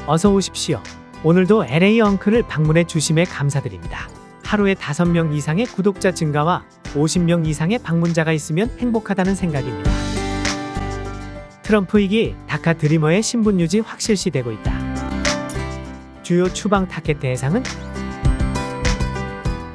어서 오십시오. 오늘도 LA 엉클을 방문해 주심에 감사드립니다. 하루에 5명 이상의 구독자 증가와 50명 이상의 방문자가 있으면 행복하다는 생각입니다. 트럼프 위기, 다카 드리머의 신분 유지 확실시되고 있다. 주요 추방 타겟 대상은?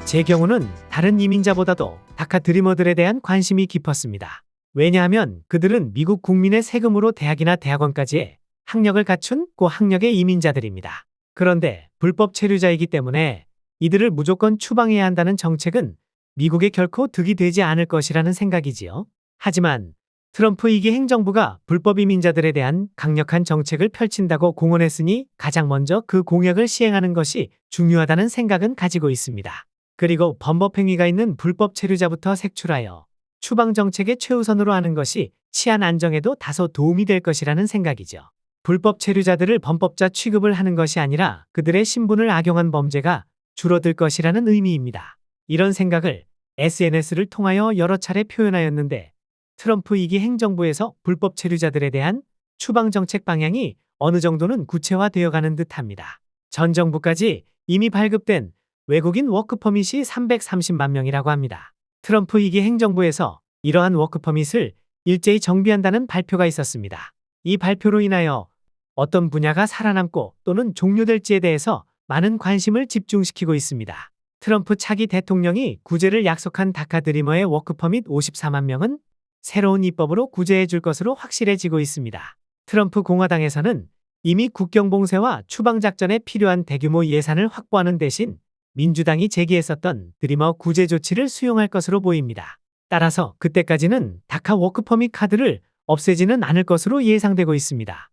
제 경우는 다른 이민자보다도 다카 드리머들에 대한 관심이 깊었습니다. 왜냐하면 그들은 미국 국민의 세금으로 대학이나 대학원까지의 학력을 갖춘 고학력의 이민자들입니다. 그런데 불법 체류자이기 때문에 이들을 무조건 추방해야 한다는 정책은 미국에 결코 득이 되지 않을 것이라는 생각이지요. 하지만 트럼프 2기 행정부가 불법 이민자들에 대한 강력한 정책을 펼친다고 공언했으니 가장 먼저 그 공약을 시행하는 것이 중요하다는 생각은 가지고 있습니다. 그리고 범법행위가 있는 불법 체류자부터 색출하여 추방 정책의 최우선으로 하는 것이 치안 안정에도 다소 도움이 될 것이라는 생각이죠. 불법 체류자들을 범법자 취급을 하는 것이 아니라 그들의 신분을 악용한 범죄가 줄어들 것이라는 의미입니다. 이런 생각을 SNS를 통하여 여러 차례 표현하였는데 트럼프 2기 행정부에서 불법 체류자들에 대한 추방 정책 방향이 어느 정도는 구체화되어 가는 듯합니다. 전 정부까지 이미 발급된 외국인 워크퍼밋이 330만 명이라고 합니다. 트럼프 2기 행정부에서 이러한 워크퍼밋을 일제히 정비한다는 발표가 있었습니다. 이 발표로 인하여 어떤 분야가 살아남고 또는 종료될지에 대해서 많은 관심을 집중시키고 있습니다. 트럼프 차기 대통령이 구제를 약속한 다카 드리머의 워크퍼밋 54만 명은 새로운 입법으로 구제해 줄 것으로 확실해지고 있습니다. 트럼프 공화당에서는 이미 국경 봉쇄와 추방 작전에 필요한 대규모 예산을 확보하는 대신 민주당이 제기했었던 드리머 구제 조치를 수용할 것으로 보입니다. 따라서 그때까지는 다카 워크퍼밋 카드를 없애지는 않을 것으로 예상되고 있습니다.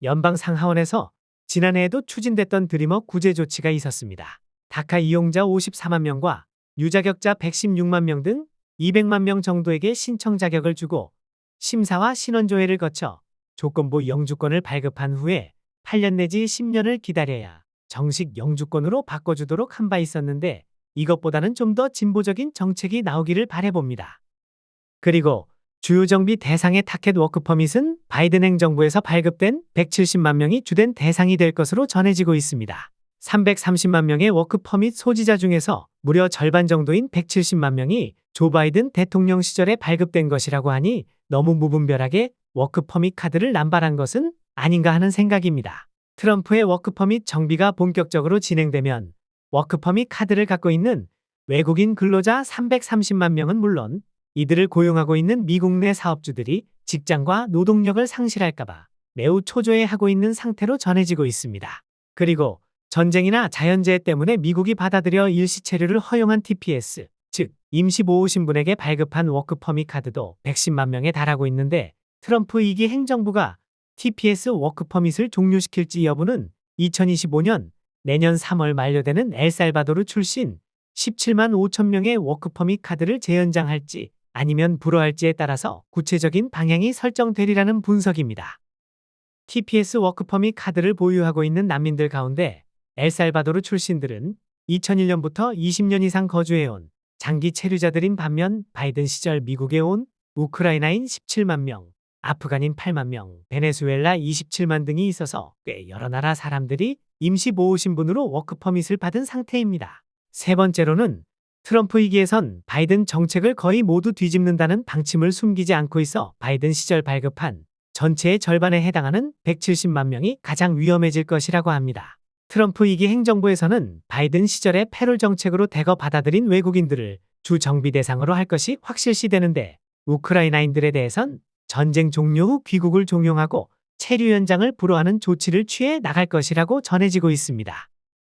연방 상하원에서 지난해에도 추진됐던 드리머 구제 조치가 있었습니다. 다카 이용자 54만 명과 유자격자 116만 명 등 200만 명 정도에게 신청 자격을 주고 심사와 신원조회를 거쳐 조건부 영주권을 발급한 후에 8년 내지 10년을 기다려야 정식 영주권으로 바꿔주도록 한 바 있었는데 이것보다는 좀 더 진보적인 정책이 나오기를 바라봅니다. 그리고 주요 정비 대상의 타켓 워크퍼밋은 바이든 행정부에서 발급된 170만 명이 주된 대상이 될 것으로 전해지고 있습니다. 330만 명의 워크퍼밋 소지자 중에서 무려 절반 정도인 170만 명이 조 바이든 대통령 시절에 발급된 것이라고 하니 너무 무분별하게 워크퍼밋 카드를 남발한 것은 아닌가 하는 생각입니다. 트럼프의 워크퍼밋 정비가 본격적으로 진행되면 워크퍼밋 카드를 갖고 있는 외국인 근로자 330만 명은 물론 이들을 고용하고 있는 미국 내 사업주들이 직장과 노동력을 상실할까봐 매우 초조해하고 있는 상태로 전해지고 있습니다. 그리고 전쟁이나 자연재해 때문에 미국이 받아들여 일시 체류를 허용한 TPS, 즉 임시보호 신분에게 발급한 워크퍼밋 카드도 110만 명에 달하고 있는데 트럼프 2기 행정부가 TPS 워크퍼밋을 종료시킬지 여부는 2025년 내년 3월 만료되는 엘살바도르 출신 17만 5천 명의 워크퍼밋 카드를 재연장할지 아니면 불허할지에 따라서 구체적인 방향이 설정되리라는 분석입니다. TPS 워크퍼밋 카드를 보유하고 있는 난민들 가운데 엘살바도르 출신들은 2001년부터 20년 이상 거주해온 장기 체류자들인 반면 바이든 시절 미국에 온 우크라이나인 17만 명, 아프간인 8만 명, 베네수엘라 27만 등이 있어서 꽤 여러 나라 사람들이 임시보호신분으로 워크퍼밋을 받은 상태입니다. 세 번째로는 트럼프 2기에선 바이든 정책을 거의 모두 뒤집는다는 방침을 숨기지 않고 있어 바이든 시절 발급한 전체의 절반에 해당하는 170만 명이 가장 위험해질 것이라고 합니다. 트럼프 2기 행정부에서는 바이든 시절의 패롤 정책으로 대거 받아들인 외국인들을 주 정비 대상으로 할 것이 확실시되는데 우크라이나인들에 대해선 전쟁 종료 후 귀국을 종용하고 체류 연장을 불허하는 조치를 취해 나갈 것이라고 전해지고 있습니다.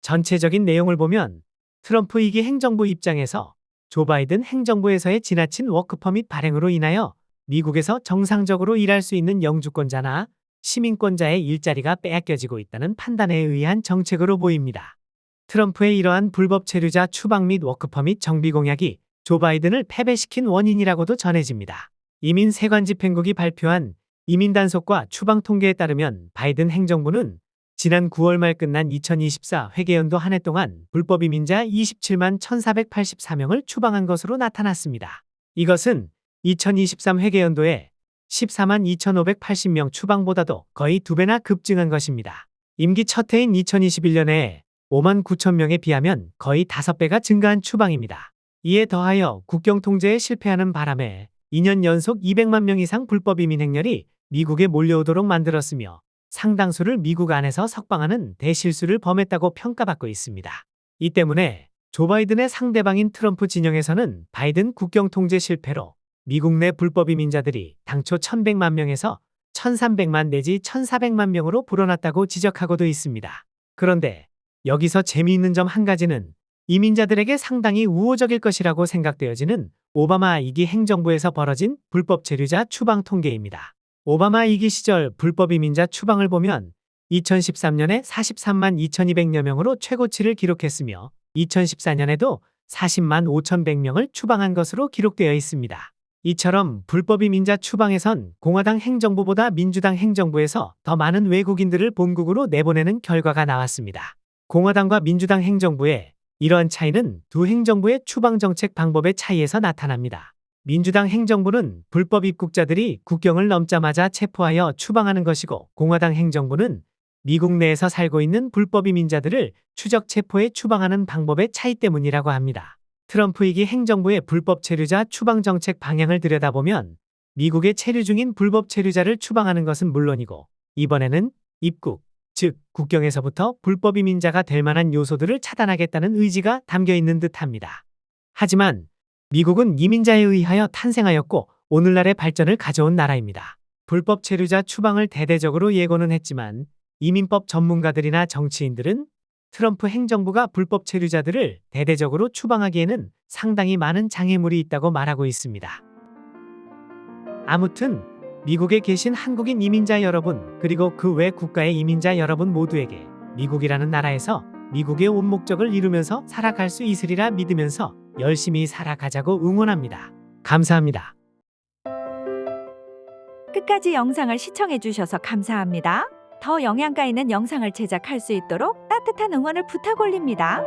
전체적인 내용을 보면 트럼프 2기 행정부 입장에서 조 바이든 행정부에서의 지나친 워크퍼밋 발행으로 인하여 미국에서 정상적으로 일할 수 있는 영주권자나 시민권자의 일자리가 빼앗겨지고 있다는 판단에 의한 정책으로 보입니다. 트럼프의 이러한 불법 체류자 추방 및 워크퍼밋 정비 공약이 조 바이든을 패배시킨 원인이라고도 전해집니다. 이민 세관집행국이 발표한 이민 단속과 추방 통계에 따르면 바이든 행정부는 지난 9월 말 끝난 2024 회계연도 한 해 동안 불법 이민자 27만 1,484명을 추방한 것으로 나타났습니다. 이것은 2023 회계연도에 14만 2,580명 추방보다도 거의 2배나 급증한 것입니다. 임기 첫 해인 2021년에 5만 9천 명에 비하면 거의 5배가 증가한 추방입니다. 이에 더하여 국경 통제에 실패하는 바람에 2년 연속 200만 명 이상 불법 이민 행렬이 미국에 몰려오도록 만들었으며 상당수를 미국 안에서 석방하는 대실수를 범했다고 평가받고 있습니다. 이 때문에 조 바이든의 상대방인 트럼프 진영에서는 바이든 국경 통제 실패로 미국 내 불법 이민자들이 당초 1,100만 명에서 1,300만 내지 1,400만 명으로 불어났다고 지적하고도 있습니다. 그런데 여기서 재미있는 점 한 가지는 이민자들에게 상당히 우호적일 것이라고 생각되어지는 오바마 2기 행정부에서 벌어진 불법 체류자 추방 통계입니다. 오바마 2기 시절 불법 이민자 추방을 보면 2013년에 43만 2,200여 명으로 최고치를 기록했으며 2014년에도 40만 5,100명을 추방한 것으로 기록되어 있습니다. 이처럼 불법 이민자 추방에선 공화당 행정부보다 민주당 행정부에서 더 많은 외국인들을 본국으로 내보내는 결과가 나왔습니다. 공화당과 민주당 행정부의 이러한 차이는 두 행정부의 추방 정책 방법의 차이에서 나타납니다. 민주당 행정부는 불법 입국자들이 국경을 넘자마자 체포하여 추방하는 것이고 공화당 행정부는 미국 내에서 살고 있는 불법 이민자들을 추적 체포해 추방하는 방법의 차이 때문이라고 합니다. 트럼프 2기 행정부의 불법 체류자 추방 정책 방향을 들여다보면 미국에 체류 중인 불법 체류자를 추방하는 것은 물론이고 이번에는 입국, 즉 국경에서부터 불법 이민자가 될 만한 요소들을 차단하겠다는 의지가 담겨 있는 듯합니다. 하지만 미국은 이민자에 의하여 탄생하였고 오늘날의 발전을 가져온 나라입니다. 불법 체류자 추방을 대대적으로 예고는 했지만 이민법 전문가들이나 정치인들은 트럼프 행정부가 불법 체류자들을 대대적으로 추방하기에는 상당히 많은 장애물이 있다고 말하고 있습니다. 아무튼 미국에 계신 한국인 이민자 여러분 그리고 그 외 국가의 이민자 여러분 모두에게 미국이라는 나라에서 미국의 온 목적을 이루면서 살아갈 수 있으리라 믿으면서 열심히 살아가자고 응원합니다. 감사합니다. 끝까지 영상을 시청해주셔서 감사합니다. 더 영양가 있는 영상을 제작할 수 있도록 따뜻한 응원을 부탁 올립니다.